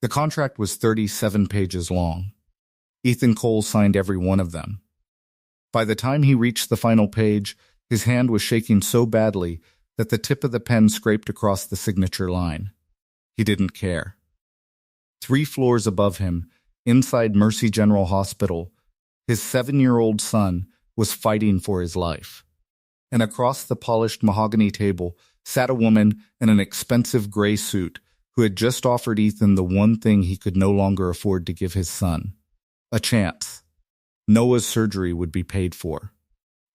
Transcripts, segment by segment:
The contract was 37 pages long. Ethan Cole signed every one of them. By the time he reached the final page, his hand was shaking so badly that the tip of the pen scraped across the signature line. He didn't care. 3 floors above him, inside Mercy General Hospital, his 7-year-old son was fighting for his life. And across the polished mahogany table sat a woman in an expensive gray suit who had just offered Ethan the one thing he could no longer afford to give his son: a chance. Noah's surgery would be paid for.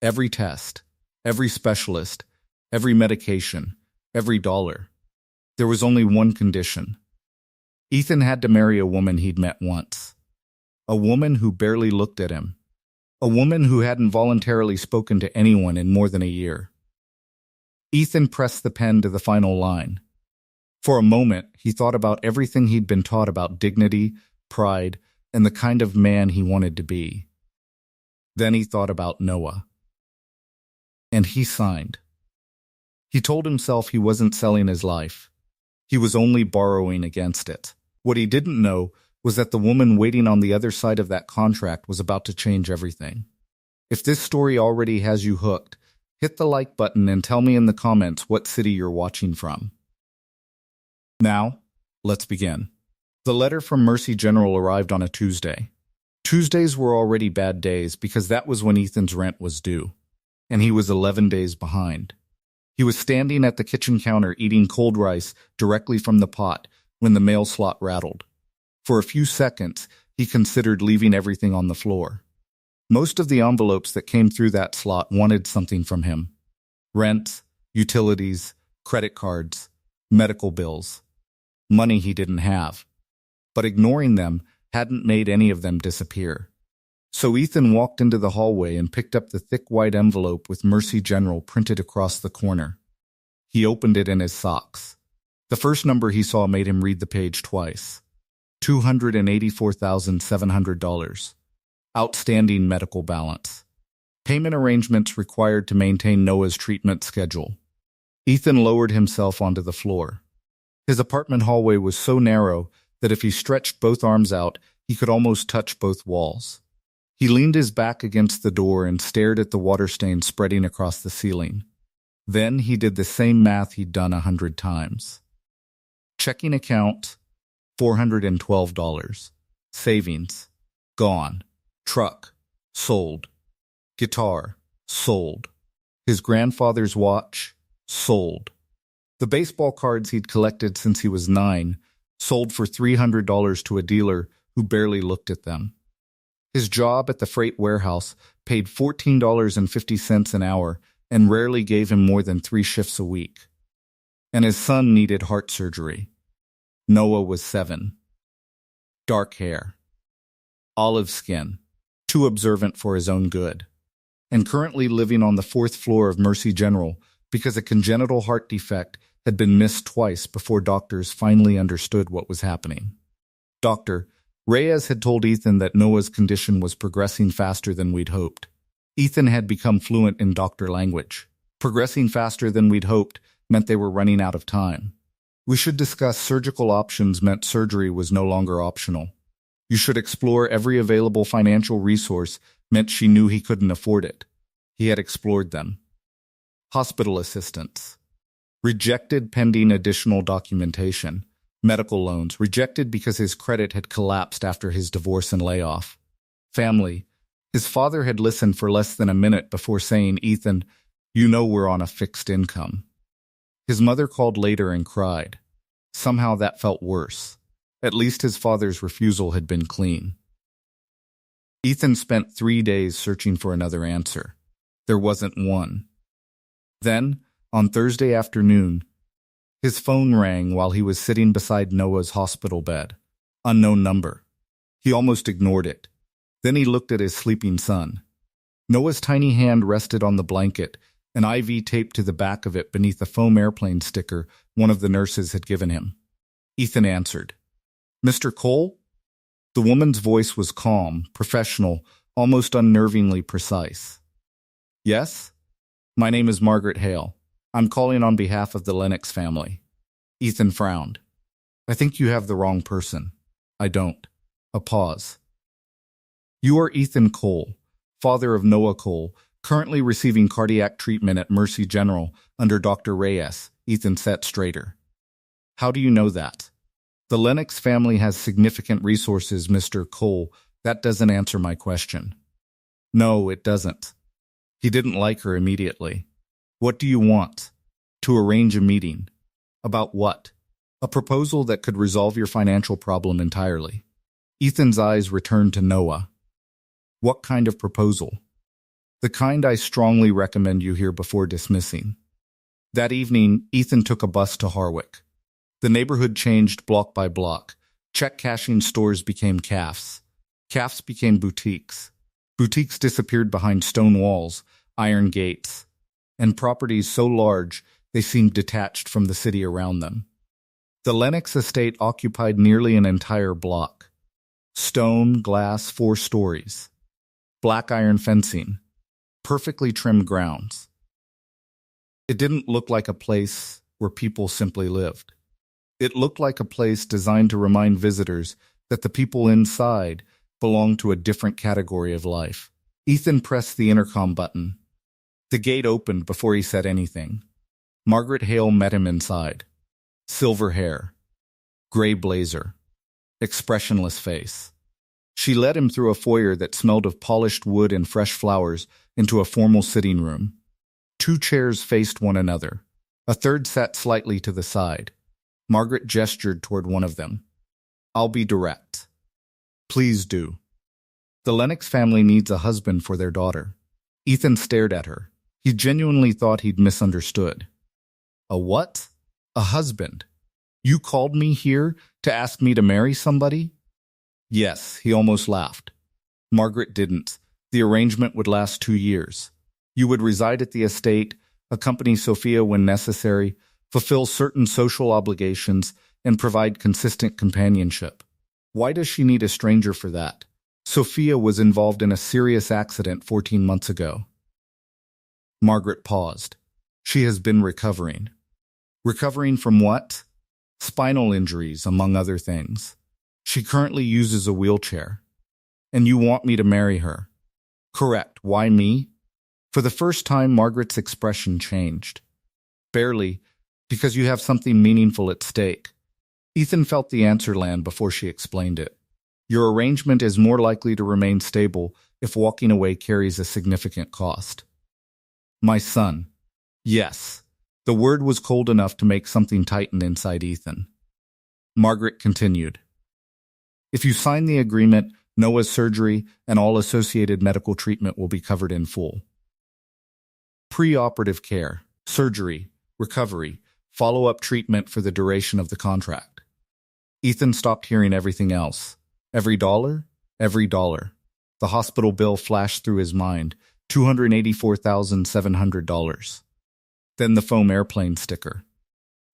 Every test, every specialist, every medication, every dollar. There was only one condition. Ethan had to marry a woman he'd met once. A woman who barely looked at him. A woman who hadn't voluntarily spoken to anyone in more than a year. Ethan pressed the pen to the final line. For a moment, he thought about everything he'd been taught about dignity, pride, and the kind of man he wanted to be. Then he thought about Noah. And he signed. He told himself he wasn't selling his life. He was only borrowing against it. What he didn't know was that the woman waiting on the other side of that contract was about to change everything. If this story already has you hooked, hit the like button and tell me in the comments what city you're watching from. Now, let's begin. The letter from Mercy General arrived on a Tuesday. Tuesdays were already bad days because that was when Ethan's rent was due, and he was 11 days behind. He was standing at the kitchen counter eating cold rice directly from the pot when the mail slot rattled. For a few seconds, he considered leaving everything on the floor. Most of the envelopes that came through that slot wanted something from him: rent, utilities, credit cards, medical bills. Money he didn't have. But ignoring them hadn't made any of them disappear. So Ethan walked into the hallway and picked up the thick white envelope with Mercy General printed across the corner. He opened it in his socks. The first number he saw made him read the page twice. $284,700. Outstanding medical balance. Payment arrangements required to maintain Noah's treatment schedule. Ethan lowered himself onto the floor. His apartment hallway was so narrow that if he stretched both arms out, he could almost touch both walls. He leaned his back against the door and stared at the water stains spreading across the ceiling. Then he did the same math he'd done 100 times. Checking account, $412. Savings, gone. Truck, sold. Guitar, sold. His grandfather's watch, sold. The baseball cards he'd collected since he was 9 sold for $300 to a dealer who barely looked at them. His job at the freight warehouse paid $14.50 an hour and rarely gave him more than 3 shifts a week. And his son needed heart surgery. Noah was 7. Dark hair. Olive skin. Too observant for his own good. And currently living on the 4th floor of Mercy General because a congenital heart defect had been missed twice before doctors finally understood what was happening. Dr. Reyes had told Ethan that Noah's condition was progressing faster than we'd hoped. Ethan had become fluent in doctor language. Progressing faster than we'd hoped meant they were running out of time. We should discuss surgical options meant surgery was no longer optional. You should explore every available financial resource meant she knew he couldn't afford it. He had explored them. Hospital assistance. Rejected pending additional documentation. Medical loans. Rejected because his credit had collapsed after his divorce and layoff. Family. His father had listened for less than a minute before saying, "Ethan, you know we're on a fixed income." His mother called later and cried. Somehow that felt worse. At least his father's refusal had been clean. Ethan spent 3 days searching for another answer. There wasn't one. Then, on Thursday afternoon, his phone rang while he was sitting beside Noah's hospital bed. Unknown number. He almost ignored it. Then he looked at his sleeping son. Noah's tiny hand rested on the blanket, an IV taped to the back of it beneath a foam airplane sticker one of the nurses had given him. Ethan answered. "Mr. Cole?" The woman's voice was calm, professional, almost unnervingly precise. "Yes? My name is Margaret Hale. I'm calling on behalf of the Lennox family." Ethan frowned. "I think you have the wrong person." I don't. A pause. You are Ethan Cole, father of Noah Cole, currently receiving cardiac treatment at Mercy General under Dr. Reyes. Ethan sat straighter. How do you know that? The Lennox family has significant resources, Mr. Cole. That doesn't answer my question. No, it doesn't. He didn't like her immediately. What do you want? To arrange a meeting. About what? A proposal that could resolve your financial problem entirely. Ethan's eyes returned to Noah. What kind of proposal? The kind I strongly recommend you hear before dismissing. That evening, Ethan took a bus to Harwick. The neighborhood changed block by block. Check-cashing stores became cafes. Cafes became boutiques. Boutiques disappeared behind stone walls, iron gates, and properties so large they seemed detached from the city around them. The Lennox estate occupied nearly an entire block. Stone, glass, 4 stories. Black iron fencing. Perfectly trimmed grounds. It didn't look like a place where people simply lived. It looked like a place designed to remind visitors that the people inside belonged to a different category of life. Ethan pressed the intercom button. The gate opened before he said anything. Margaret Hale met him inside. Silver hair. Gray blazer. Expressionless face. She led him through a foyer that smelled of polished wood and fresh flowers into a formal sitting room. 2 chairs faced one another. A third sat slightly to the side. Margaret gestured toward one of them. I'll be direct. Please do. The Lennox family needs a husband for their daughter. Ethan stared at her. He genuinely thought he'd misunderstood. A what? A husband. You called me here to ask me to marry somebody? Yes, he almost laughed. Margaret didn't. The arrangement would last 2 years. You would reside at the estate, accompany Sophia when necessary, fulfill certain social obligations, and provide consistent companionship. Why does she need a stranger for that? Sophia was involved in a serious accident 14 months ago. Margaret paused. She has been recovering. Recovering from what? Spinal injuries, among other things. She currently uses a wheelchair. And you want me to marry her? Correct. Why me? For the first time, Margaret's expression changed. Barely, because you have something meaningful at stake. Ethan felt the answer land before she explained it. Your arrangement is more likely to remain stable if walking away carries a significant cost. My son. Yes. The word was cold enough to make something tighten inside Ethan. Margaret continued. If you sign the agreement, Noah's surgery and all associated medical treatment will be covered in full. Pre-operative care, surgery, recovery, follow-up treatment for the duration of the contract. Ethan stopped hearing everything else. Every dollar? Every dollar. The hospital bill flashed through his mind, $284,700. Then the foam airplane sticker.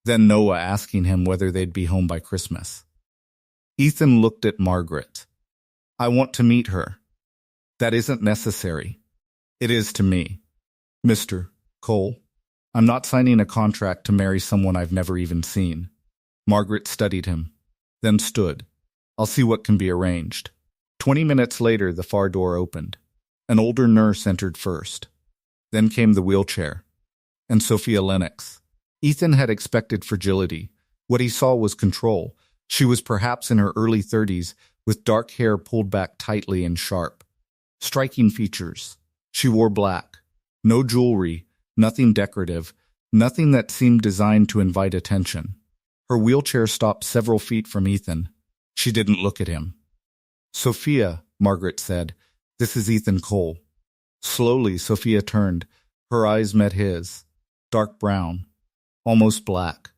Then Noah asking him whether they'd be home by Christmas. Ethan looked at Margaret. I want to meet her. That isn't necessary. It is to me. Mr. Cole, I'm not signing a contract to marry someone I've never even seen. Margaret studied him, then stood. I'll see what can be arranged. 20 minutes later, the far door opened. An older nurse entered first. Then came the wheelchair. And Sophia Lennox. Ethan had expected fragility. What he saw was control. She was perhaps in her early 30s, with dark hair pulled back tightly and sharp. Striking features. She wore black. No jewelry, nothing decorative, nothing that seemed designed to invite attention. Her wheelchair stopped several feet from Ethan. She didn't look at him. Sophia, Margaret said, this is Ethan Cole. Slowly, Sophia turned. Her eyes met his. Dark brown. Almost black.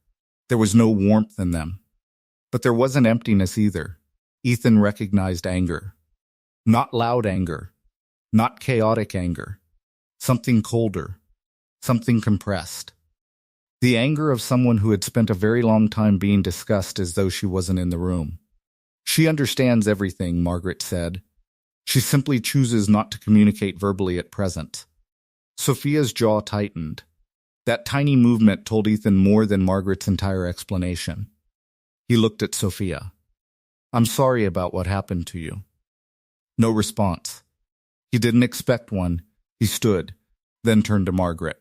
There was no warmth in them. But there wasn't emptiness either. Ethan recognized anger. Not loud anger. Not chaotic anger. Something colder. Something compressed. The anger of someone who had spent a very long time being discussed as though she wasn't in the room. She understands everything, Margaret said. She simply chooses not to communicate verbally at present. Sophia's jaw tightened. That tiny movement told Ethan more than Margaret's entire explanation. He looked at Sophia. I'm sorry about what happened to you. No response. He didn't expect one. He stood, then turned to Margaret.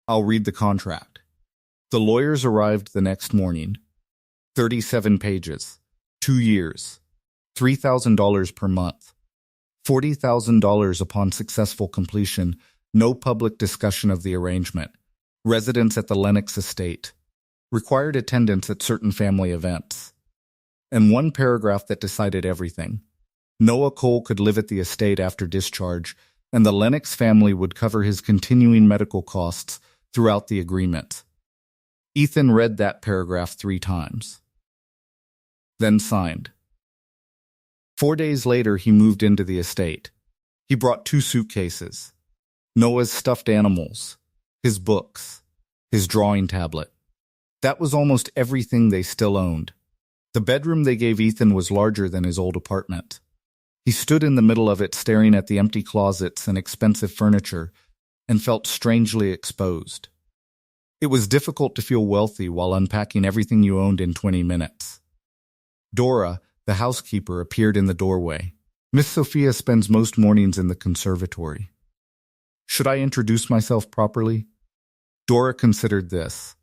I'll read the contract. The lawyers arrived the next morning. 37 pages. 2 years. $3,000 per month. $40,000 upon successful completion. No public discussion of the arrangement. Residence at the Lennox estate. Required attendance at certain family events. And one paragraph that decided everything. Noah Cole could live at the estate after discharge, and the Lennox family would cover his continuing medical costs throughout the agreement. Ethan read that paragraph 3 times. Then signed. 4 days later, he moved into the estate. He brought 2 suitcases. Noah's stuffed animals, his books, his drawing tablet. That was almost everything they still owned. The bedroom they gave Ethan was larger than his old apartment. He stood in the middle of it staring at the empty closets and expensive furniture and felt strangely exposed. It was difficult to feel wealthy while unpacking everything you owned in 20 minutes. Dora, the housekeeper, appeared in the doorway. Miss Sophia spends most mornings in the conservatory. Should I introduce myself properly? Dora considered this.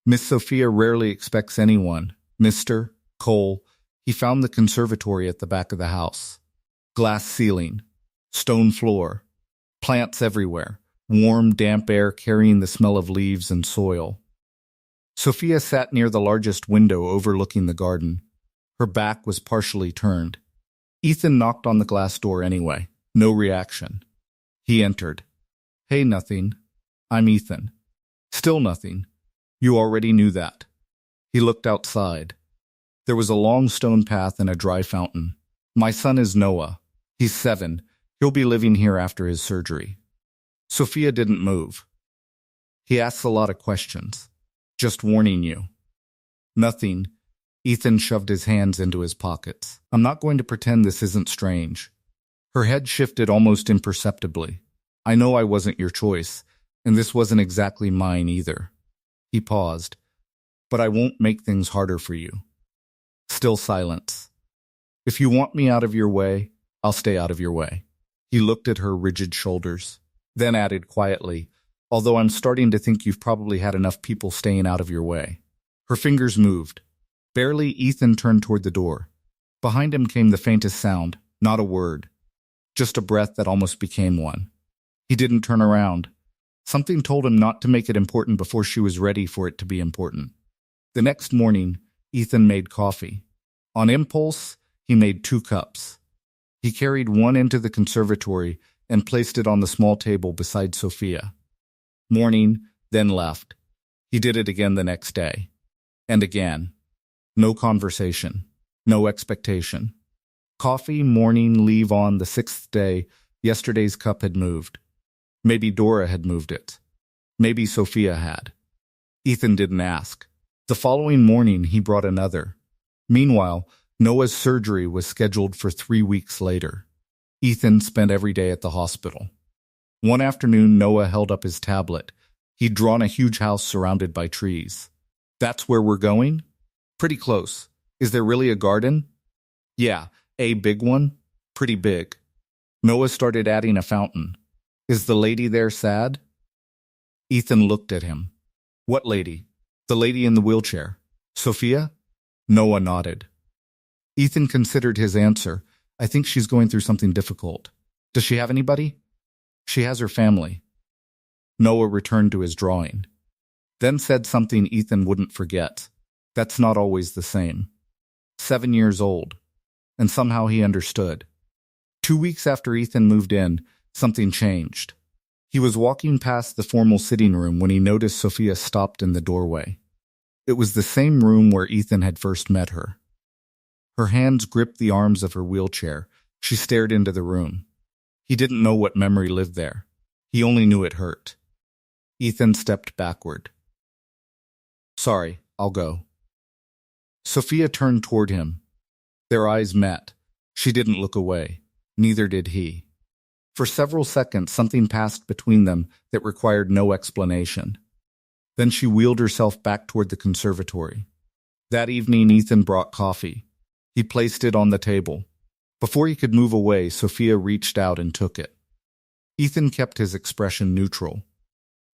Miss Sophia rarely expects anyone. Mr. Cole. He found the conservatory at the back of the house. Glass ceiling, stone floor, plants everywhere, warm, damp air carrying the smell of leaves and soil. Sophia sat near the largest window overlooking the garden. Her back was partially turned. Ethan knocked on the glass door anyway. No reaction. He entered. Hey, nothing. I'm Ethan. Still nothing. You already knew that. He looked outside. There was a long stone path and a dry fountain. My son is Noah. He's 7. He'll be living here after his surgery. Sophia didn't move. He asks a lot of questions. Just warning you. Nothing. Ethan shoved his hands into his pockets. I'm not going to pretend this isn't strange. Her head shifted almost imperceptibly. I know I wasn't your choice, and this wasn't exactly mine either. He paused. But I won't make things harder for you. Still silence. If you want me out of your way, I'll stay out of your way. He looked at her rigid shoulders, then added quietly, although I'm starting to think you've probably had enough people staying out of your way. Her fingers moved. Barely, Ethan turned toward the door. Behind him came the faintest sound, not a word. Just a breath that almost became one. He didn't turn around. Something told him not to make it important before she was ready for it to be important. The next morning, Ethan made coffee. On impulse, he made 2 cups. He carried one into the conservatory and placed it on the small table beside Sophia. Morning, then left. He did it again the next day. And again. No conversation. No expectation. Coffee, morning, leave on the 6th day. Yesterday's cup had moved. Maybe Dora had moved it. Maybe Sophia had. Ethan didn't ask. The following morning, he brought another. Meanwhile, Noah's surgery was scheduled for 3 weeks later. Ethan spent every day at the hospital. One afternoon, Noah held up his tablet. He'd drawn a huge house surrounded by trees. That's where we're going? Pretty close. Is there really a garden? Yeah, a big one. Pretty big. Noah started adding a fountain. Is the lady there sad? Ethan looked at him. What lady? The lady in the wheelchair. Sophia? Noah nodded. Ethan considered his answer. I think she's going through something difficult. Does she have anybody? She has her family. Noah returned to his drawing. Then said something Ethan wouldn't forget. That's not always the same. 7 years old. And somehow he understood. 2 weeks after Ethan moved in, something changed. He was walking past the formal sitting room when he noticed Sophia stopped in the doorway. It was the same room where Ethan had first met her. Her hands gripped the arms of her wheelchair. She stared into the room. He didn't know what memory lived there. He only knew it hurt. Ethan stepped backward. Sorry, I'll go. Sophia turned toward him. Their eyes met. She didn't look away. Neither did he. For several seconds, something passed between them that required no explanation. Then she wheeled herself back toward the conservatory. That evening, Ethan brought coffee. He placed it on the table. Before he could move away, Sophia reached out and took it. Ethan kept his expression neutral.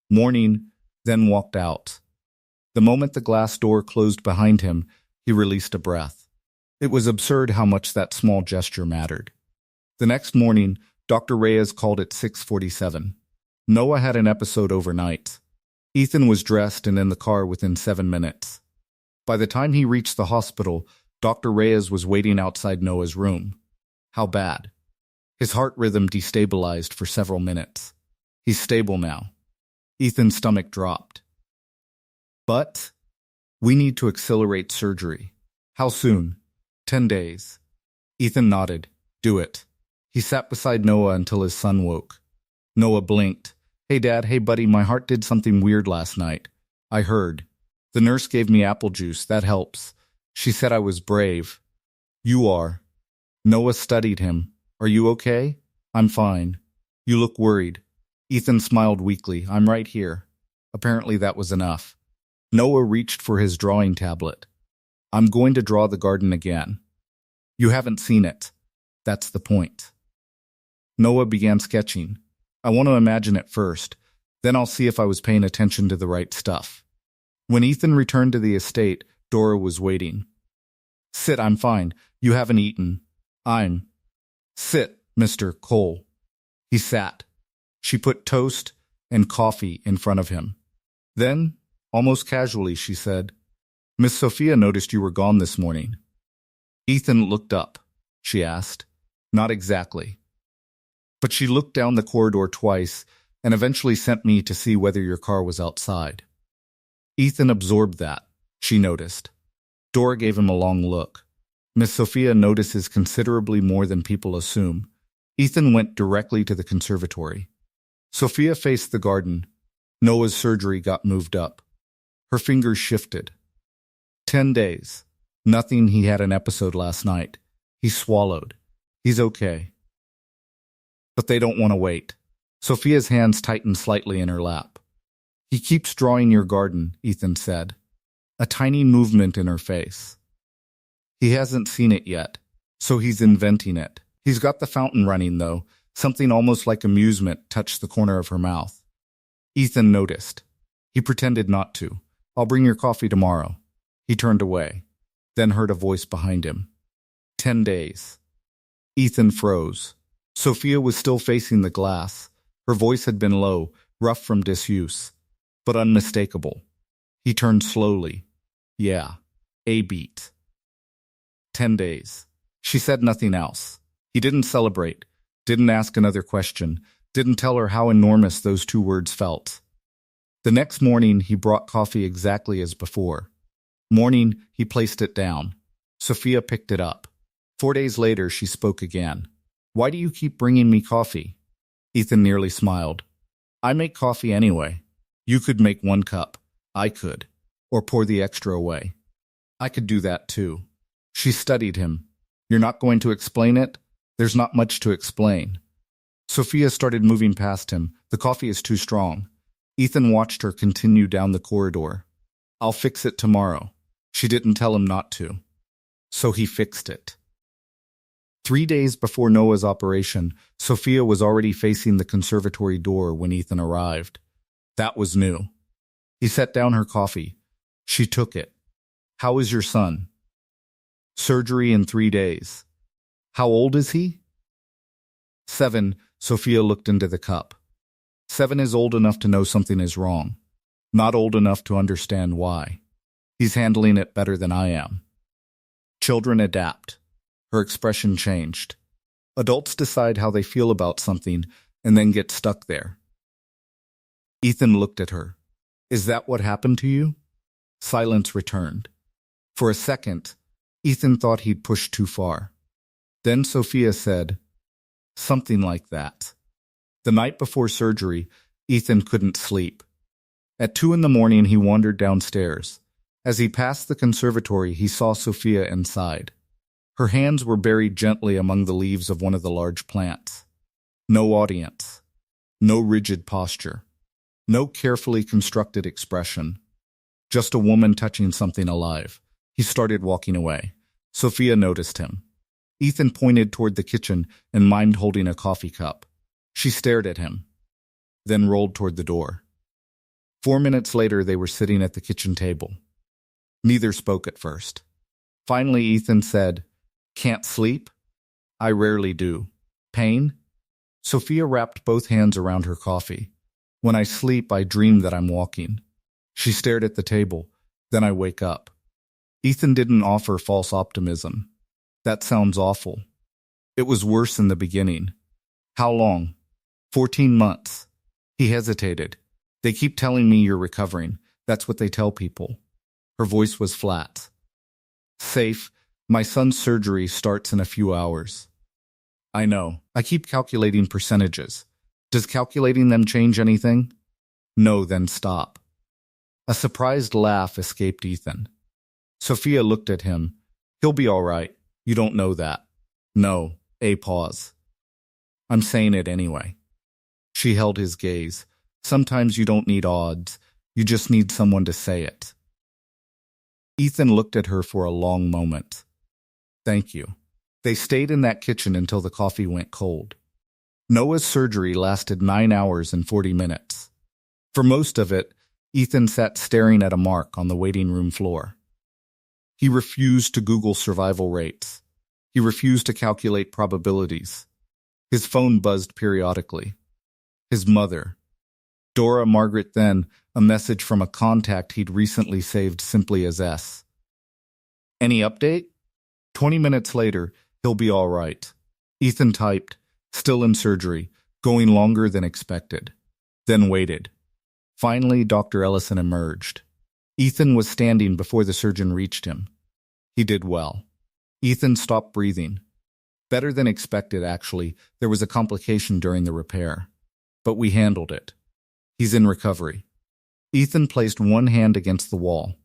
Morning, then walked out. The moment the glass door closed behind him, he released a breath. It was absurd how much that small gesture mattered. The next morning, Dr. Reyes called at 6:47. Noah had an episode overnight. Ethan was dressed and in the car within 7 minutes. By the time he reached the hospital, Dr. Reyes was waiting outside Noah's room. How bad? His heart rhythm destabilized for several minutes. He's stable now. Ethan's stomach dropped. But we need to accelerate surgery. How soon? 10 days. Ethan nodded. Do it. He sat beside Noah until his son woke. Noah blinked. Hey, Dad. Hey, buddy. My heart did something weird last night. I heard. The nurse gave me apple juice. That helps. She said I was brave. You are. Noah studied him. Are you okay? I'm fine. You look worried. Ethan smiled weakly. I'm right here. Apparently that was enough. Noah reached for his drawing tablet. I'm going to draw the garden again. You haven't seen it. That's the point. Noah began sketching. I want to imagine it first. Then I'll see if I was paying attention to the right stuff. When Ethan returned to the estate, Dora was waiting. Sit, I'm fine. You haven't eaten. Sit, Mr. Cole. He sat. She put toast and coffee in front of him. Then, almost casually, she said, Miss Sophia noticed you were gone this morning. Ethan looked up. She asked. Not exactly. But she looked down the corridor twice and eventually sent me to see whether your car was outside. Ethan absorbed that, she noticed. Dora gave him a long look. Miss Sophia notices considerably more than people assume. Ethan went directly to the conservatory. Sophia faced the garden. Noah's surgery got moved up. Her fingers shifted. 10 days. Nothing. He had an episode last night. He swallowed. He's okay. But they don't want to wait. Sophia's hands tightened slightly in her lap. He keeps drawing your garden, Ethan said. A tiny movement in her face. He hasn't seen it yet, so he's inventing it. He's got the fountain running, though. Something almost like amusement touched the corner of her mouth. Ethan noticed. He pretended not to. I'll bring your coffee tomorrow. He turned away, then heard a voice behind him. 10 days. Ethan froze. Sophia was still facing the glass. Her voice had been low, rough from disuse, but unmistakable. He turned slowly. Yeah, a beat. 10 days. She said nothing else. He didn't celebrate, didn't ask another question, didn't tell her how enormous those 2 words felt. The next morning, he brought coffee exactly as before. Morning, he placed it down. Sophia picked it up. 4 days later, she spoke again. Why do you keep bringing me coffee? Ethan nearly smiled. I make coffee anyway. You could make 1 cup. I could. Or pour the extra away. I could do that too. She studied him. You're not going to explain it? There's not much to explain. Sophia started moving past him. The coffee is too strong. Ethan watched her continue down the corridor. I'll fix it tomorrow. She didn't tell him not to. So he fixed it. 3 days before Noah's operation, Sophia was already facing the conservatory door when Ethan arrived. That was new. He set down her coffee. She took it. How is your son? Surgery in 3 days. How old is he? 7. Sophia looked into the cup. 7 is old enough to know something is wrong. Not old enough to understand why. He's handling it better than I am. Children adapt. Her expression changed. Adults decide how they feel about something and then get stuck there. Ethan looked at her. Is that what happened to you? Silence returned. For a second, Ethan thought he'd pushed too far. Then Sophia said, something like that. The night before surgery, Ethan couldn't sleep. At 2 a.m, he wandered downstairs. As he passed the conservatory, he saw Sophia inside. Her hands were buried gently among the leaves of one of the large plants. No audience. No rigid posture. No carefully constructed expression. Just a woman touching something alive. He started walking away. Sophia noticed him. Ethan pointed toward the kitchen and mimed holding a coffee cup. She stared at him, then rolled toward the door. 4 minutes later, they were sitting at the kitchen table. Neither spoke at first. Finally, Ethan said, "Can't sleep?" "I rarely do." "Pain?" Sophia wrapped both hands around her coffee. "When I sleep, I dream that I'm walking." She stared at the table. "Then I wake up." Ethan didn't offer false optimism. "That sounds awful." "It was worse in the beginning." "How long?" 14 months. He hesitated. "They keep telling me you're recovering. That's what they tell people." Her voice was flat. "Safe. My son's surgery starts in a few hours." "I know. I keep calculating percentages. Does calculating them change anything?" "No, then stop." A surprised laugh escaped Ethan. Sophia looked at him. "He'll be all right. You don't know that." "No." A pause. "I'm saying it anyway." She held his gaze. "Sometimes you don't need odds. You just need someone to say it." Ethan looked at her for a long moment. "Thank you." They stayed in that kitchen until the coffee went cold. Noah's surgery lasted 9 hours and 40 minutes. For most of it, Ethan sat staring at a mark on the waiting room floor. He refused to Google survival rates. He refused to calculate probabilities. His phone buzzed periodically. His mother. Dora Margaret, then a message from a contact he'd recently saved simply as S. "Any update?" 20 minutes later, "He'll be all right." Ethan typed, "Still in surgery, going longer than expected." Then waited. Finally, Dr. Ellison emerged. Ethan was standing before the surgeon reached him. He did well. Ethan stopped breathing. Better than expected, actually. There was a complication during the repair. But we handled it. He's in recovery. Ethan placed one hand against the wall.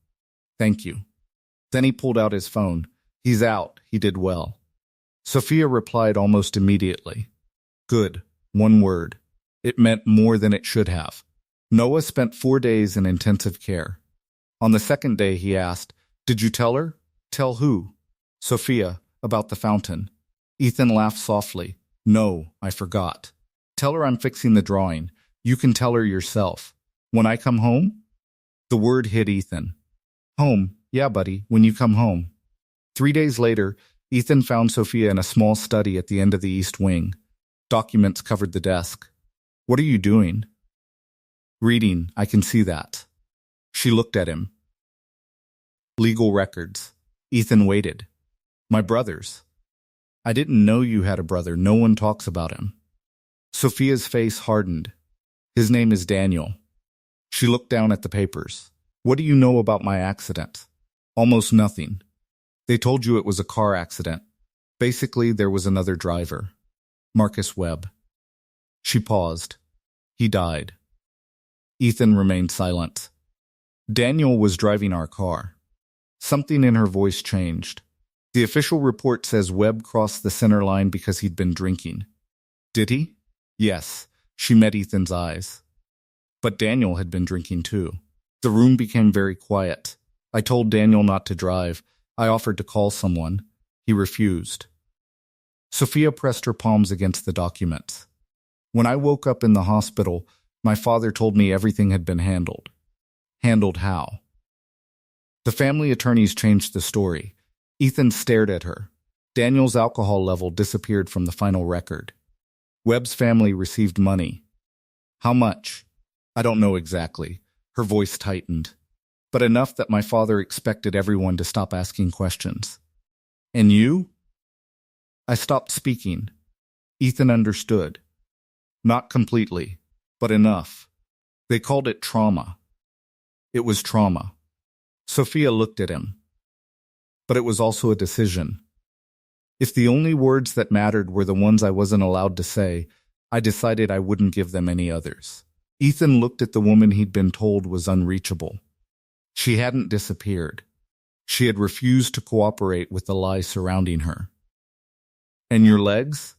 "Thank you." Then he pulled out his phone. "He's out. He did well." Sophia replied almost immediately. "Good." One word. It meant more than it should have. Noah spent 4 days in intensive care. On the second day, he asked, "Did you tell her?" "Tell who?" "Sophia, about the fountain." Ethan laughed softly. "No, I forgot. Tell her I'm fixing the drawing. You can tell her yourself. When I come home?" The word hit Ethan. "Home? Yeah, buddy, when you come home." 3 days later, Ethan found Sophia in a small study at the end of the east wing. Documents covered the desk. "What are you doing?" "Reading, I can see that." She looked at him. "Legal records." Ethan waited. "My brother's." "I didn't know you had a brother. No one talks about him." Sophia's face hardened. "His name is Daniel." She looked down at the papers. "What do you know about my accident?" "Almost nothing. They told you it was a car accident. Basically, there was another driver. Marcus Webb." She paused. "He died." Ethan remained silent. "Daniel was driving our car." Something in her voice changed. "The official report says Webb crossed the center line because he'd been drinking." "Did he?" "Yes." She met Ethan's eyes. "But Daniel had been drinking too." The room became very quiet. "I told Daniel not to drive. I offered to call someone. He refused." Sophia pressed her palms against the documents. "When I woke up in the hospital, my father told me everything had been handled." "Handled how?" The family attorneys changed the story. Ethan stared at her. Daniel's alcohol level disappeared from the final record. Webb's family received money. "How much?" "I don't know exactly." Her voice tightened. "But enough that my father expected everyone to stop asking questions." "And you?" I stopped speaking. Ethan understood. "Not completely, but enough. They called it trauma." "It was trauma." Sophia looked at him. "But it was also a decision. If the only words that mattered were the ones I wasn't allowed to say, I decided I wouldn't give them any others." Ethan looked at the woman he'd been told was unreachable. She hadn't disappeared. She had refused to cooperate with the lie surrounding her. "And your legs?"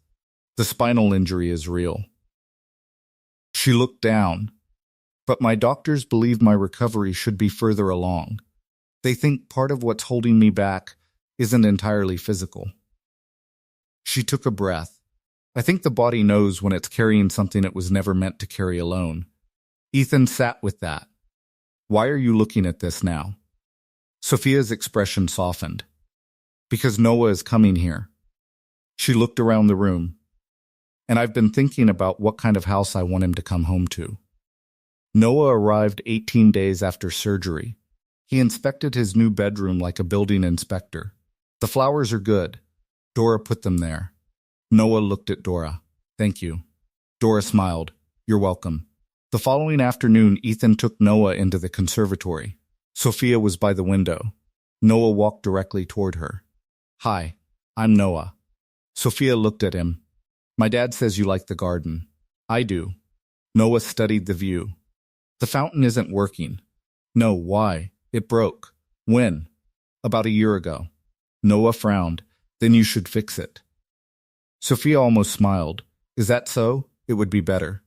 "The spinal injury is real." She looked down. "But my doctors believe my recovery should be further along. They think part of what's holding me back isn't entirely physical. She took a breath. I think the body knows when it's carrying something it was never meant to carry alone. Ethan sat with that. Why are you looking at this now? Sophia's expression softened. Because Noah is coming here. She looked around the room. And I've been thinking about what kind of house I want him to come home to. Noah arrived 18 days after surgery. He inspected his new bedroom like a building inspector. The flowers are good. Dora put them there. Noah looked at Dora. Thank you. Dora smiled. You're welcome. The following afternoon, Ethan took Noah into the conservatory. Sophia was by the window. Noah walked directly toward her. Hi, I'm Noah. Sophia looked at him. My dad says you like the garden. I do. Noah studied the view. The fountain isn't working. No, why? It broke. When? About a year ago. Noah frowned. Then you should fix it. Sophia almost smiled. Is that so? It would be better.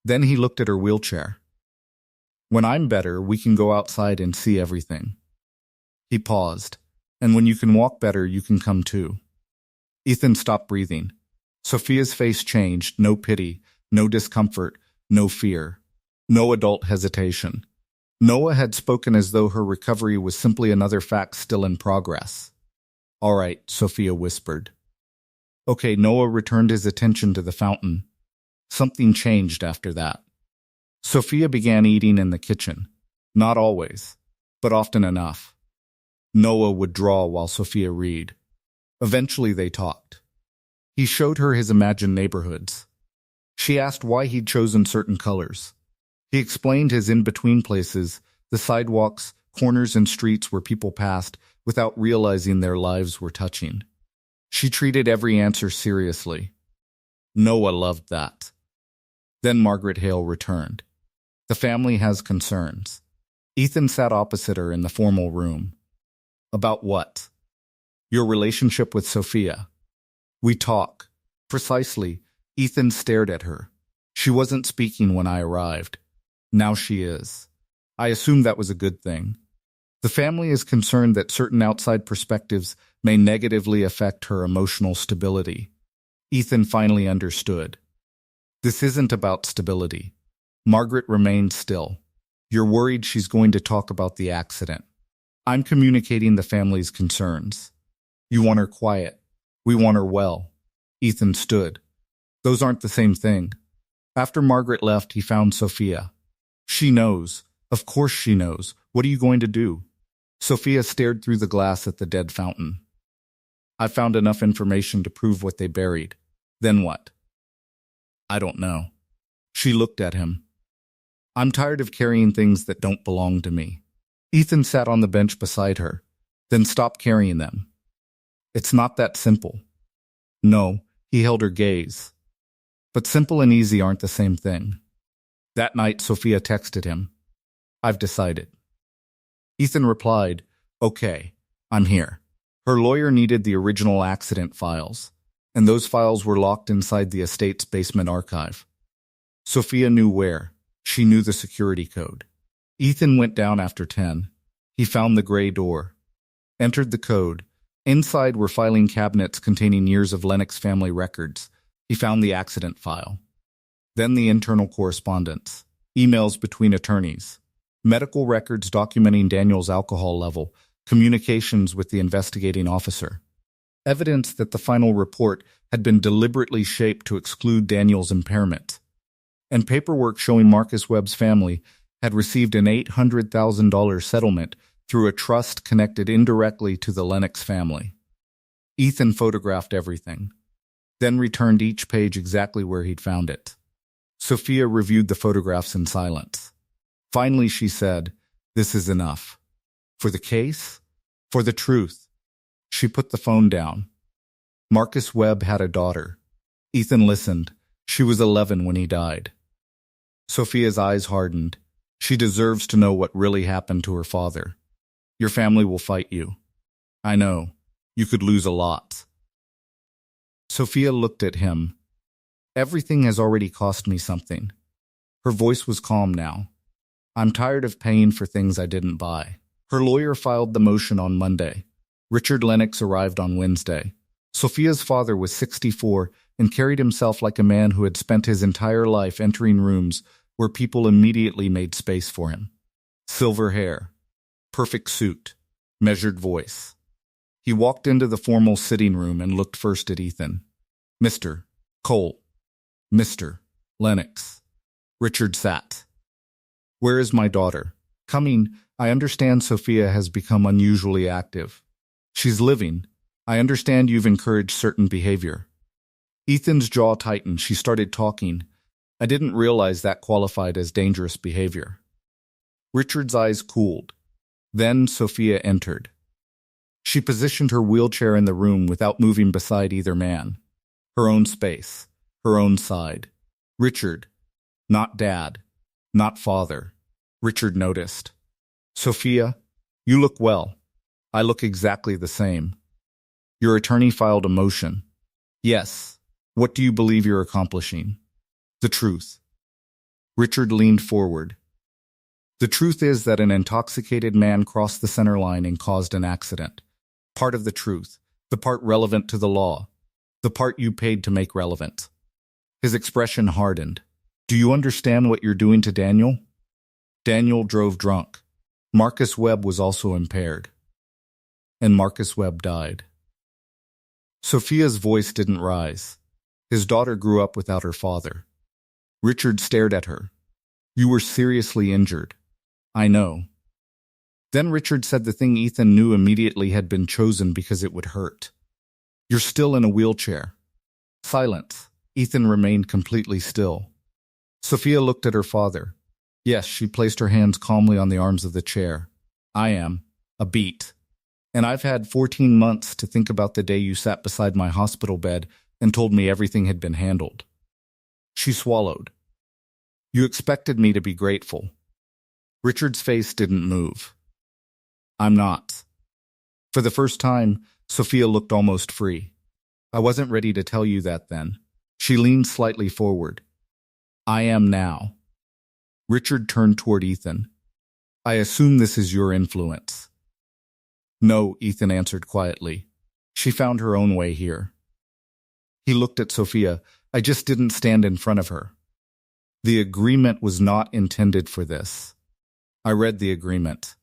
Then he looked at her wheelchair. When I'm better, we can go outside and see everything. He paused. And when you can walk better, you can come too. Ethan stopped breathing. Sophia's face changed. No pity, no discomfort, no fear. No adult hesitation. Noah had spoken as though her recovery was simply another fact still in progress. All right, Sophia whispered. Okay, Noah returned his attention to the fountain. Something changed after that. Sophia began eating in the kitchen. Not always, but often enough. Noah would draw while Sophia read. Eventually they talked. He showed her his imagined neighborhoods. She asked why he'd chosen certain colors. He explained his in-between places, the sidewalks, corners and streets where people passed without realizing their lives were touching. She treated every answer seriously. Noah loved that. Then Margaret Hale returned. The family has concerns. Ethan sat opposite her in the formal room. About what? Your relationship with Sophia. We talk. Precisely. Ethan stared at her. She wasn't speaking when I arrived. Now she is. I assumed that was a good thing. The family is concerned that certain outside perspectives may negatively affect her emotional stability. Ethan finally understood. This isn't about stability. Margaret remained still. You're worried she's going to talk about the accident. I'm communicating the family's concerns. You want her quiet. We want her well. Ethan stood. Those aren't the same thing. After Margaret left, he found Sophia. She knows. Of course she knows. What are you going to do? Sophia stared through the glass at the dead fountain. I found enough information to prove what they buried. Then what? I don't know. She looked at him. I'm tired of carrying things that don't belong to me. Ethan sat on the bench beside her, then stopped carrying them. It's not that simple. No, he held her gaze. But simple and easy aren't the same thing. That night, Sophia texted him. I've decided. Ethan replied, Okay, I'm here. Her lawyer needed the original accident files, and those files were locked inside the estate's basement archive. Sophia knew where. She knew the security code. Ethan went down after 10. He found the gray door. Entered the code. Inside were filing cabinets containing years of Lennox family records. He found the accident file. Then the internal correspondence. Emails between attorneys. Medical records documenting Daniel's alcohol level. Communications with the investigating officer. Evidence that the final report had been deliberately shaped to exclude Daniel's impairment. And paperwork showing Marcus Webb's family had received an $800,000 settlement through a trust connected indirectly to the Lennox family. Ethan photographed everything, then returned each page exactly where he'd found it. Sophia reviewed the photographs in silence. Finally, she said, This is enough. For the case? For the truth. She put the phone down. Marcus Webb had a daughter. Ethan listened. She was 11 when he died. Sophia's eyes hardened. She deserves to know what really happened to her father. Your family will fight you. I know. You could lose a lot. Sophia looked at him. Everything has already cost me something. Her voice was calm now. I'm tired of paying for things I didn't buy. Her lawyer filed the motion on Monday. Richard Lennox arrived on Wednesday. Sophia's father was 64 and carried himself like a man who had spent his entire life entering rooms where people immediately made space for him. Silver hair, perfect suit, measured voice. He walked into the formal sitting room and looked first at Ethan. Mr. Cole. Mr. Lennox. Richard sat. Where is my daughter? Coming. I understand Sophia has become unusually active. She's living. I understand you've encouraged certain behavior. Ethan's jaw tightened. She started talking. I didn't realize that qualified as dangerous behavior. Richard's eyes cooled. Then Sophia entered. She positioned her wheelchair in the room without moving beside either man. Her own space, her own side. Richard, not dad, not father. Richard noticed. Sophia, you look well. I look exactly the same. Your attorney filed a motion. Yes. What do you believe you're accomplishing? The truth. Richard leaned forward. The truth is that an intoxicated man crossed the center line and caused an accident. Part of the truth, the part relevant to the law, the part you paid to make relevant. His expression hardened. Do you understand what you're doing to Daniel? Daniel drove drunk. Marcus Webb was also impaired. And Marcus Webb died. Sophia's voice didn't rise. His daughter grew up without her father. Richard stared at her. You were seriously injured. I know. Then Richard said the thing Ethan knew immediately had been chosen because it would hurt. You're still in a wheelchair. Silence. Ethan remained completely still. Sophia looked at her father. Yes, she placed her hands calmly on the arms of the chair. I am. A beat. And I've had 14 months to think about the day you sat beside my hospital bed and told me everything had been handled. She swallowed. You expected me to be grateful. Richard's face didn't move. I'm not. For the first time, Sophia looked almost free. I wasn't ready to tell you that then. She leaned slightly forward. I am now. Richard turned toward Ethan. I assume this is your influence. No, Ethan answered quietly. She found her own way here. He looked at Sophia. I just didn't stand in front of her. The agreement was not intended for this. I read the agreement.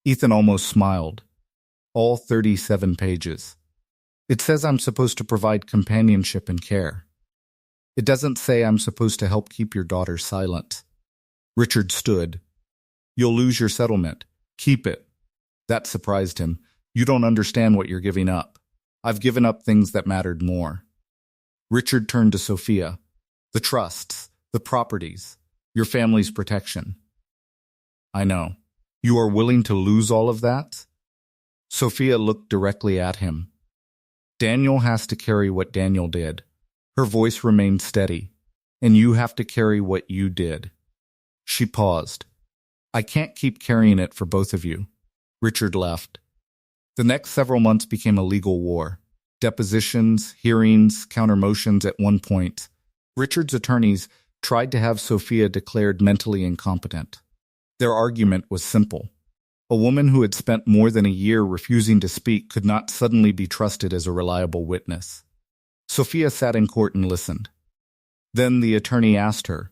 Ethan almost smiled. All 37 pages. It says I'm supposed to provide companionship and care. It doesn't say I'm supposed to help keep your daughter silent. Richard stood. You'll lose your settlement. Keep it. That surprised him. You don't understand what you're giving up. I've given up things that mattered more. Richard turned to Sophia. The trusts, the properties, your family's protection. I know. You are willing to lose all of that? Sophia looked directly at him. Daniel has to carry what Daniel did. Her voice remained steady. And you have to carry what you did. She paused. I can't keep carrying it for both of you. Richard left. The next several months became a legal war. Depositions, hearings, counter-motions at one point. Richard's attorneys tried to have Sophia declared mentally incompetent. Their argument was simple. A woman who had spent more than a year refusing to speak could not suddenly be trusted as a reliable witness. Sophia sat in court and listened. Then the attorney asked her,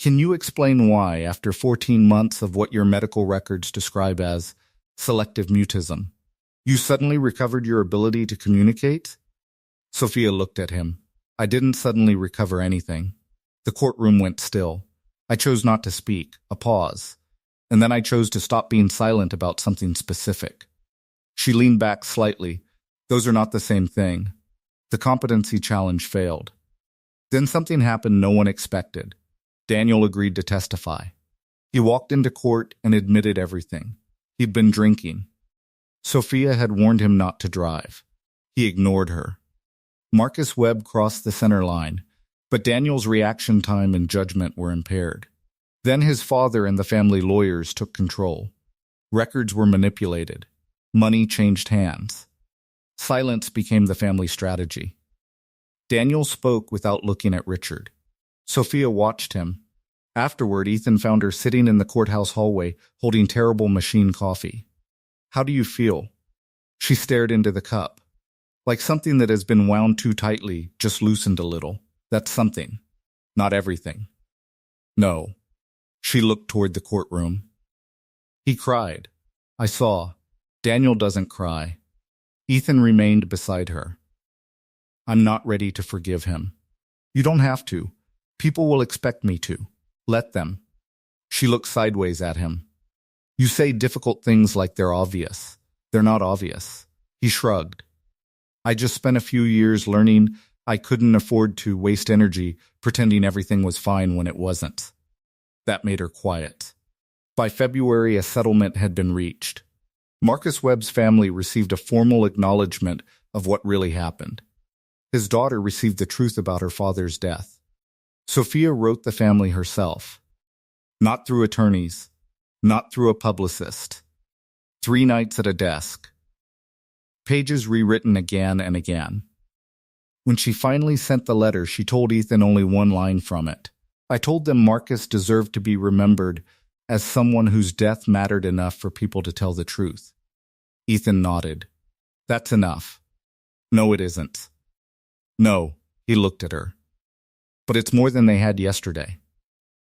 Can you explain why, after 14 months of what your medical records describe as selective mutism, you suddenly recovered your ability to communicate? Sophia looked at him. I didn't suddenly recover anything. The courtroom went still. I chose not to speak, a pause. And then I chose to stop being silent about something specific. She leaned back slightly. Those are not the same thing. The competency challenge failed. Then something happened no one expected. Daniel agreed to testify. He walked into court and admitted everything. He'd been drinking. Sophia had warned him not to drive. He ignored her. Marcus Webb crossed the center line, but Daniel's reaction time and judgment were impaired. Then his father and the family lawyers took control. Records were manipulated. Money changed hands. Silence became the family strategy. Daniel spoke without looking at Richard. Sophia watched him. Afterward, Ethan found her sitting in the courthouse hallway, holding terrible machine coffee. How do you feel? She stared into the cup. Like something that has been wound too tightly, just loosened a little. That's something. Not everything. No. She looked toward the courtroom. He cried. I saw. Daniel doesn't cry. Ethan remained beside her. I'm not ready to forgive him. You don't have to. People will expect me to. Let them. She looked sideways at him. You say difficult things like they're obvious. They're not obvious. He shrugged. I just spent a few years learning I couldn't afford to waste energy pretending everything was fine when it wasn't. That made her quiet. By February, a settlement had been reached. Marcus Webb's family received a formal acknowledgement of what really happened. His daughter received the truth about her father's death. Sophia wrote the family herself. Not through attorneys. Not through a publicist. 3 nights at a desk. Pages rewritten again and again. When she finally sent the letter, she told Ethan only one line from it. I told them Marcus deserved to be remembered as someone whose death mattered enough for people to tell the truth. Ethan nodded. That's enough. No, it isn't. No, he looked at her. But it's more than they had yesterday.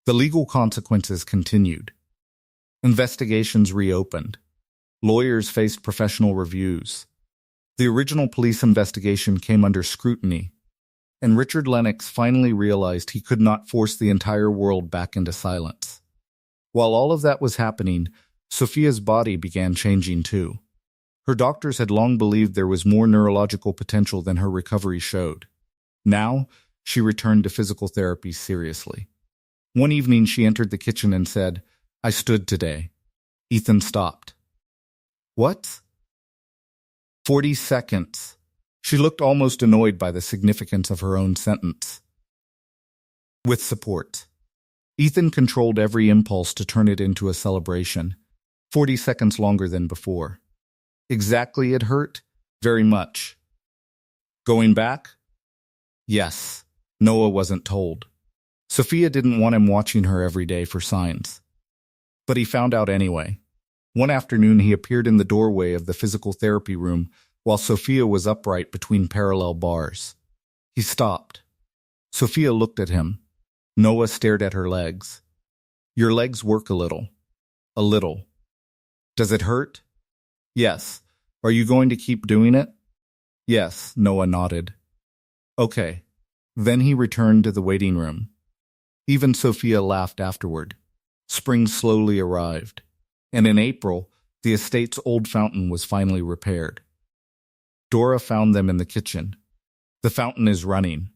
The legal consequences continued. Investigations reopened. Lawyers faced professional reviews. The original police investigation came under scrutiny, and Richard Lennox finally realized he could not force the entire world back into silence. While all of that was happening, Sophia's body began changing too. Her doctors had long believed there was more neurological potential than her recovery showed. Now, she returned to physical therapy seriously. One evening she entered the kitchen and said, I stood today. Ethan stopped. What? 40 seconds. She looked almost annoyed by the significance of her own sentence. With support. Ethan controlled every impulse to turn it into a celebration. 40 seconds longer than before. Exactly it hurt? Very much. Going back? Yes. Noah wasn't told. Sophia didn't want him watching her every day for signs. But he found out anyway. One afternoon he appeared in the doorway of the physical therapy room while Sophia was upright between parallel bars. He stopped. Sophia looked at him. Noah stared at her legs. Your legs work a little. A little. Does it hurt? Yes. Are you going to keep doing it? Yes, Noah nodded. Okay. Then he returned to the waiting room. Even Sophia laughed afterward. Spring slowly arrived. And in April, the estate's old fountain was finally repaired. Dora found them in the kitchen. The fountain is running.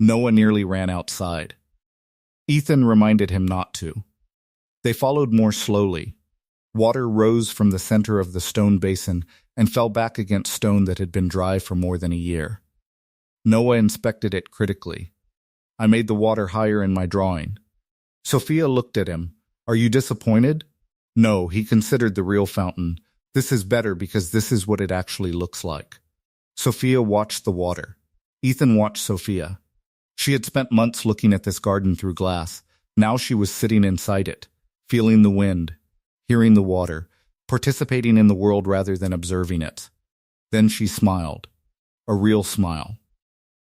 Noah nearly ran outside. Ethan reminded him not to. They followed more slowly. Water rose from the center of the stone basin and fell back against stone that had been dry for more than a year. Noah inspected it critically. I made the water higher in my drawing. Sophia looked at him. Are you disappointed? No, he considered the real fountain. This is better because this is what it actually looks like. Sophia watched the water. Ethan watched Sophia. She had spent months looking at this garden through glass. Now she was sitting inside it, feeling the wind, hearing the water, participating in the world rather than observing it. Then she smiled. A real smile.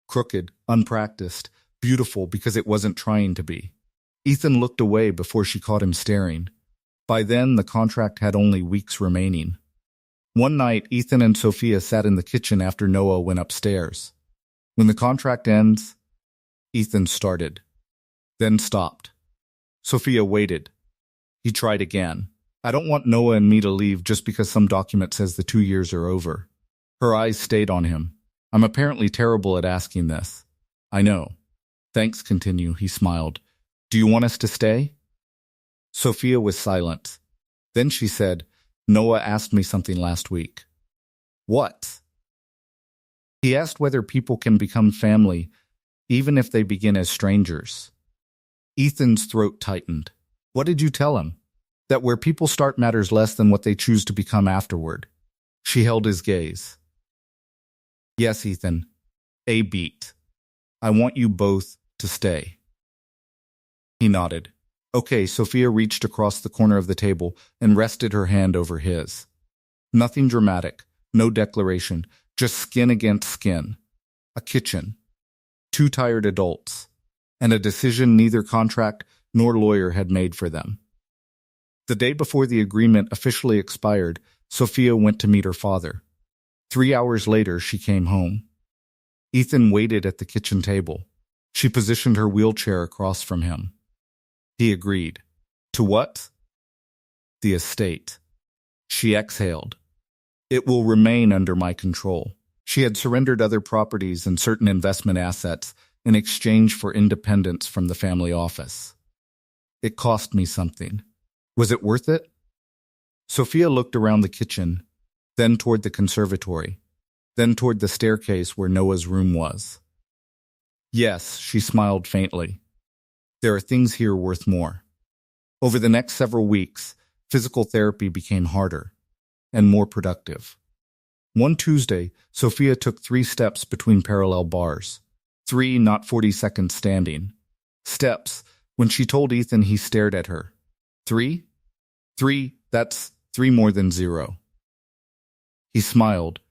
Crooked, unpracticed, beautiful because it wasn't trying to be. Ethan looked away before she caught him staring. By then, the contract had only weeks remaining. One night, Ethan and Sophia sat in the kitchen after Noah went upstairs. When the contract ends, Ethan started, then stopped. Sophia waited. He tried again. I don't want Noah and me to leave just because some document says the 2 years are over. Her eyes stayed on him. I'm apparently terrible at asking this. I know. Thanks, continue, he smiled. Do you want us to stay? Sophia was silent. Then she said, Noah asked me something last week. What? He asked whether people can become family, even if they begin as strangers. Ethan's throat tightened. What did you tell him? That where people start matters less than what they choose to become afterward. She held his gaze. Yes, Ethan. A beat. I want you both to stay. He nodded. Okay, Sophia reached across the corner of the table and rested her hand over his. Nothing dramatic, No declaration, just skin against skin. A kitchen, two tired adults, and a decision neither contract nor lawyer had made for them. The day before the agreement officially expired, Sophia went to meet her father. 3 hours later, she came home. Ethan waited at the kitchen table. She positioned her wheelchair across from him. He agreed. To what? The estate. She exhaled. It will remain under my control. She had surrendered other properties and certain investment assets in exchange for independence from the family office. It cost me something. Was it worth it? Sophia looked around the kitchen, then toward the conservatory, then toward the staircase where Noah's room was. Yes, she smiled faintly. There are things here worth more. Over the next several weeks, physical therapy became harder and more productive. One Tuesday, Sophia took 3 steps between parallel bars. 3, not 40 seconds standing. Steps. When she told Ethan, he stared at her. 3? 3, that's 3 more than 0. He smiled.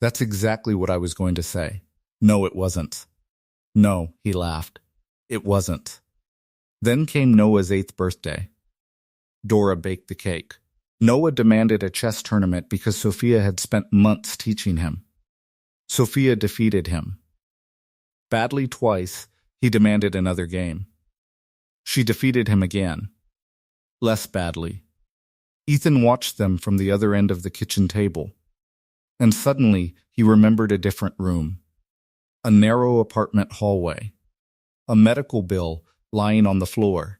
That's exactly what I was going to say. No, it wasn't. No, he laughed. It wasn't. Then came Noah's 8th birthday. Dora baked the cake. Noah demanded a chess tournament because Sophia had spent months teaching him. Sophia defeated him. Badly twice, he demanded another game. She defeated him again. Less badly. Ethan watched them from the other end of the kitchen table. And suddenly, he remembered a different room. A narrow apartment hallway. A medical bill lying on the floor.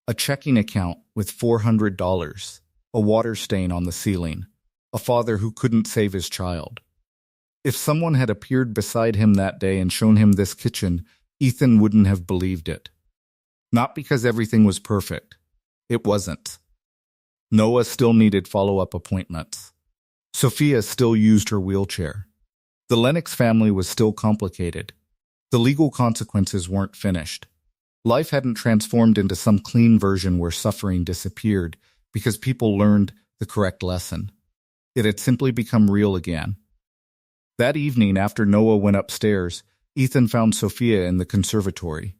A checking account with $400. A water stain on the ceiling. A father who couldn't save his child. If someone had appeared beside him that day and shown him this kitchen, Ethan wouldn't have believed it. Not because everything was perfect. It wasn't. Noah still needed follow-up appointments. Sophia still used her wheelchair. The Lennox family was still complicated. The legal consequences weren't finished. Life hadn't transformed into some clean version where suffering disappeared because people learned the correct lesson. It had simply become real again. That evening, after Noah went upstairs, Ethan found Sophia in the conservatory.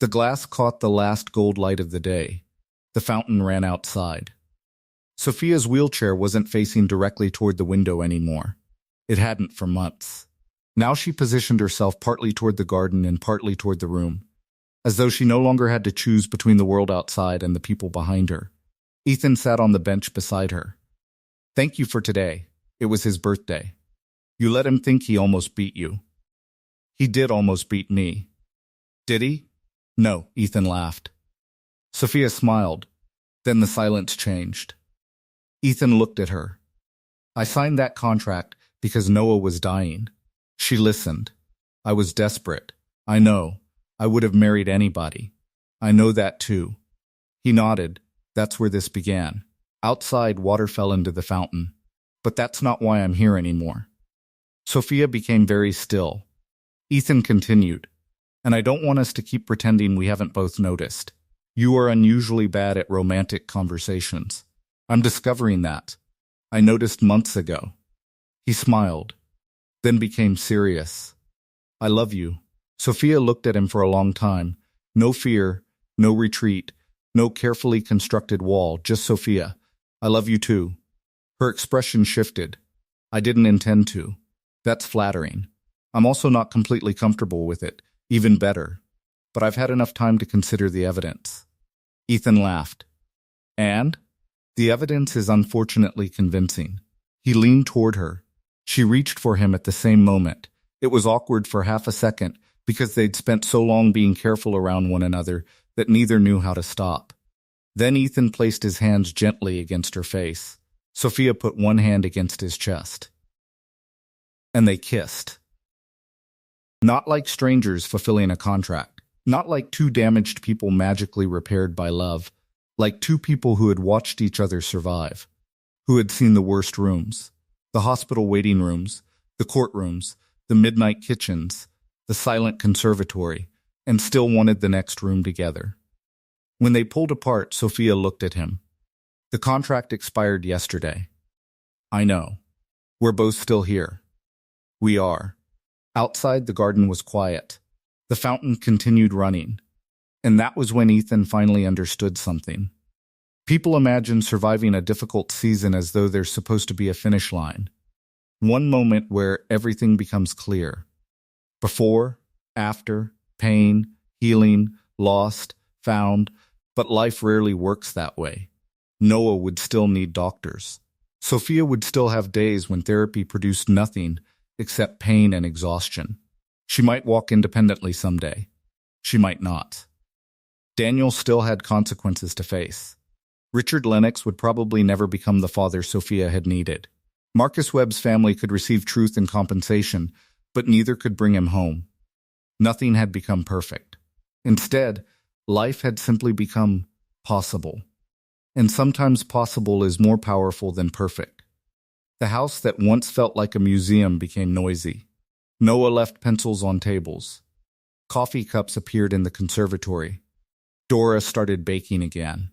The glass caught the last gold light of the day. The fountain ran outside. Sophia's wheelchair wasn't facing directly toward the window anymore. It hadn't for months. Now she positioned herself partly toward the garden and partly toward the room, as though she no longer had to choose between the world outside and the people behind her. Ethan sat on the bench beside her. Thank you for today. It was his birthday. You let him think he almost beat you. He did almost beat me. Did he? No, Ethan laughed. Sophia smiled. Then the silence changed. Ethan looked at her. I signed that contract because Noah was dying. She listened. I was desperate. I know. I would have married anybody. I know that too. He nodded. That's where this began. Outside, water fell into the fountain. But that's not why I'm here anymore. Sophia became very still. Ethan continued. And I don't want us to keep pretending we haven't both noticed. You are unusually bad at romantic conversations. I'm discovering that. I noticed months ago. He smiled, then became serious. I love you. Sophia looked at him for a long time. No fear, no retreat, no carefully constructed wall, just Sophia. I love you too. Her expression shifted. I didn't intend to. That's flattering. I'm also not completely comfortable with it. Even better. But I've had enough time to consider the evidence. Ethan laughed. And? The evidence is unfortunately convincing. He leaned toward her. She reached for him at the same moment. It was awkward for half a second because they'd spent so long being careful around one another that neither knew how to stop. Then Ethan placed his hands gently against her face. Sophia put one hand against his chest. And they kissed. Not like strangers fulfilling a contract. Not like two damaged people magically repaired by love. Like two people who had watched each other survive. Who had seen the worst rooms. The hospital waiting rooms. The courtrooms. The midnight kitchens. The silent conservatory. And still wanted the next room together. When they pulled apart, Sophia looked at him. The contract expired yesterday. I know. We're both still here. We are. Outside, the garden was quiet. The fountain continued running. And that was when Ethan finally understood something. People imagine surviving a difficult season as though there's supposed to be a finish line. One moment where everything becomes clear. Before, after, pain, healing, lost, found, but life rarely works that way. Noah would still need doctors. Sophia would still have days when therapy produced nothing except pain and exhaustion. She might walk independently someday. She might not. Daniel still had consequences to face. Richard Lennox would probably never become the father Sophia had needed. Marcus Webb's family could receive truth and compensation, but neither could bring him home. Nothing had become perfect. Instead, life had simply become possible. And sometimes possible is more powerful than perfect. The house that once felt like a museum became noisy. Noah left pencils on tables. Coffee cups appeared in the conservatory. Dora started baking again.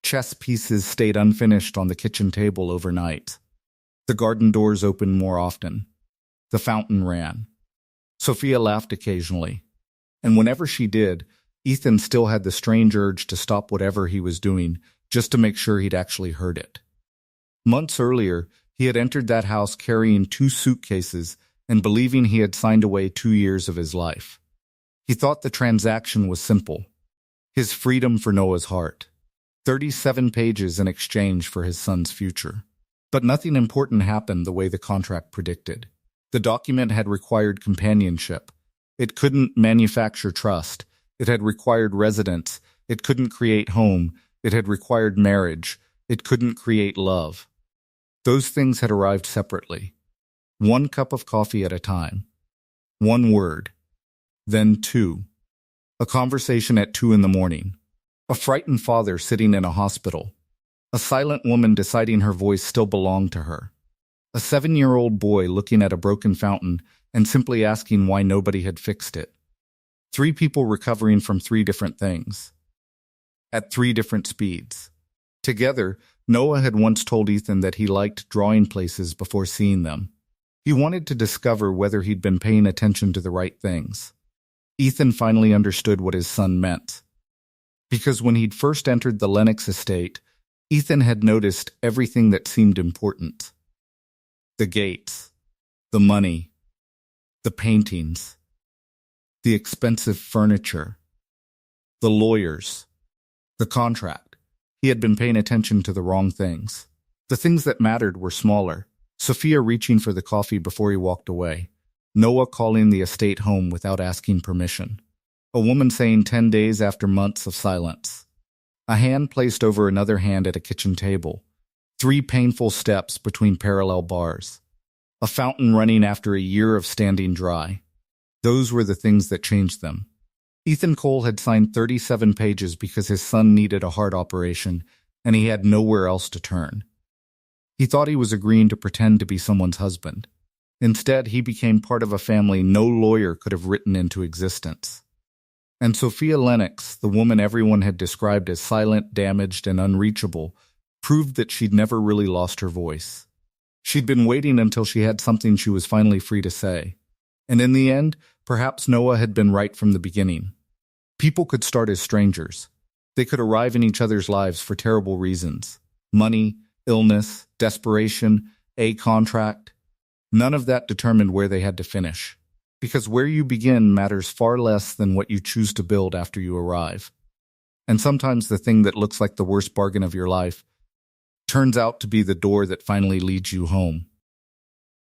Chess pieces stayed unfinished on the kitchen table overnight. The garden doors opened more often. The fountain ran. Sophia laughed occasionally. And whenever she did, Ethan still had the strange urge to stop whatever he was doing just to make sure he'd actually heard it. Months earlier, he had entered that house carrying 2 suitcases and believing he had signed away 2 years of his life. He thought the transaction was simple. His freedom for Noah's heart. 37 pages in exchange for his son's future. But nothing important happened the way the contract predicted. The document had required companionship. It couldn't manufacture trust. It had required residence. It couldn't create home. It had required marriage. It couldn't create love. Those things had arrived separately. 1 cup of coffee at a time. 1 word. Then 2. A conversation at 2 in the morning. A frightened father sitting in a hospital. A silent woman deciding her voice still belonged to her. A 7-year-old boy looking at a broken fountain and simply asking why nobody had fixed it. 3 people recovering from 3 different things. At 3 different speeds. Together, Noah had once told Ethan that he liked drawing places before seeing them. He wanted to discover whether he'd been paying attention to the right things. Ethan finally understood what his son meant. Because when he'd first entered the Lennox estate, Ethan had noticed everything that seemed important. The gates, the money, the paintings, the expensive furniture, the lawyers, the contract. He had been paying attention to the wrong things. The things that mattered were smaller. Sophia reaching for the coffee before he walked away. Noah calling the estate home without asking permission. A woman saying 10 days after months of silence. A hand placed over another hand at a kitchen table. 3 painful steps between parallel bars. A fountain running after a year of standing dry. Those were the things that changed them. Ethan Cole had signed 37 pages because his son needed a heart operation, and he had nowhere else to turn. He thought he was agreeing to pretend to be someone's husband. Instead, he became part of a family no lawyer could have written into existence. And Sophia Lennox, the woman everyone had described as silent, damaged, and unreachable, proved that she'd never really lost her voice. She'd been waiting until she had something she was finally free to say. And in the end, perhaps Noah had been right from the beginning. People could start as strangers. They could arrive in each other's lives for terrible reasons. Money, illness, desperation, a contract. None of that determined where they had to finish. Because where you begin matters far less than what you choose to build after you arrive. And sometimes the thing that looks like the worst bargain of your life turns out to be the door that finally leads you home.